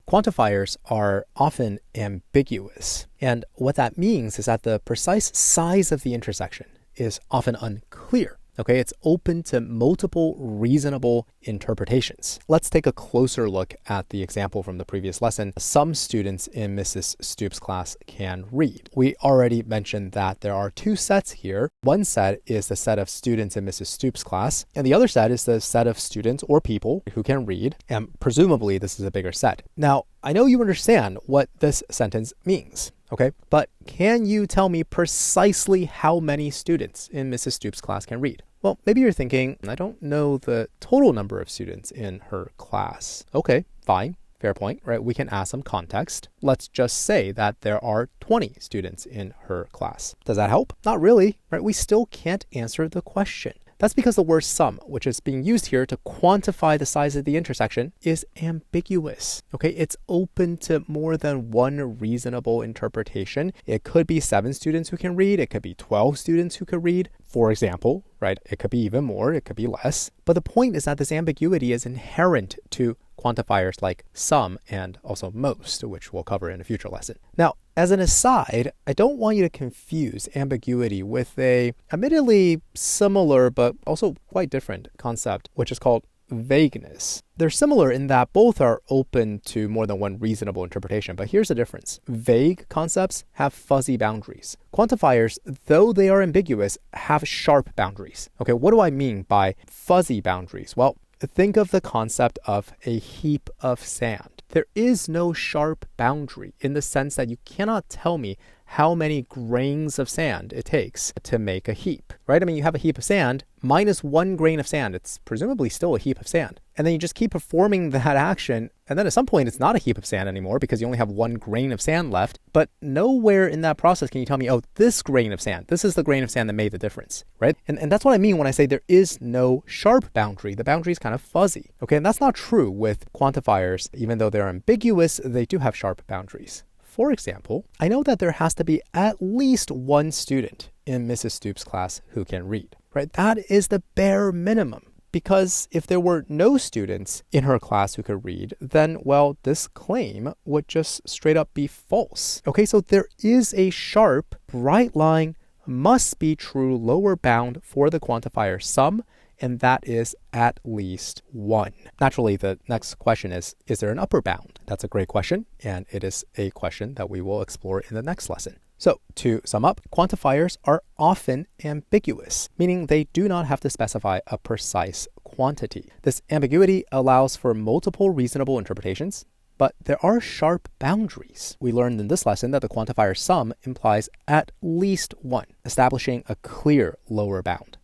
Quantifiers are often ambiguous. And what that means is that the precise size of the intersection is often unclear. Okay, it's open to multiple reasonable interpretations. Let's take a closer look at the example from the previous lesson. Some students in Mrs. Stoops' class can read. We already mentioned that there are two sets here. One set is the set of students in Mrs. Stoops' class, and the other set is the set of students or people who can read, and presumably this is a bigger set. Now, I know you understand what this sentence means. Okay, but can you tell me precisely how many students in Mrs. Stoops' class can read? Well, maybe you're thinking, I don't know the total number of students in her class. Okay, fine, fair point, right? We can add some context. Let's just say that there are 20 students in her class. Does that help? Not really, right? We still can't answer the question. That's because the word sum, which is being used here to quantify the size of the intersection, is ambiguous. Okay, it's open to more than one reasonable interpretation. It could be 7 students who can read. It could be 12 students who could read, for example, right? It could be even more. It could be less. But the point is that this ambiguity is inherent to quantifiers like some and also most, which we'll cover in a future lesson. Now, as an aside, I don't want you to confuse ambiguity with a admittedly similar but also quite different concept, which is called vagueness. They're similar in that both are open to more than one reasonable interpretation, but here's the difference. Vague concepts have fuzzy boundaries. Quantifiers, though they are ambiguous, have sharp boundaries. Okay, what do I mean by fuzzy boundaries? Well, think of the concept of a heap of sand. There is no sharp boundary in the sense that you cannot tell me how many grains of sand it takes to make a heap, right? I mean, you have a heap of sand, minus 1 grain of sand, it's presumably still a heap of sand. And then you just keep performing that action, and then at some point it's not a heap of sand anymore because you only have 1 grain of sand left. But nowhere in that process can you tell me, oh, this grain of sand, this is the grain of sand that made the difference, right? And that's what I mean when I say there is no sharp boundary. The boundary is kind of fuzzy, okay? And that's not true with quantifiers. Even though they're ambiguous, they do have sharp boundaries. For example, I know that there has to be at least 1 student in Mrs. Stoops' class who can read, right? That is the bare minimum. Because if there were no students in her class who could read, then, well, this claim would just straight up be false. Okay, so there is a sharp, bright line, must be true lower bound for the quantifier sum, and that is at least 1. Naturally, the next question is there an upper bound? That's a great question, and it is a question that we will explore in the next lesson. So, to sum up, quantifiers are often ambiguous, meaning they do not have to specify a precise quantity. This ambiguity allows for multiple reasonable interpretations, but there are sharp boundaries. We learned in this lesson that the quantifier sum implies at least 1, establishing a clear lower bound.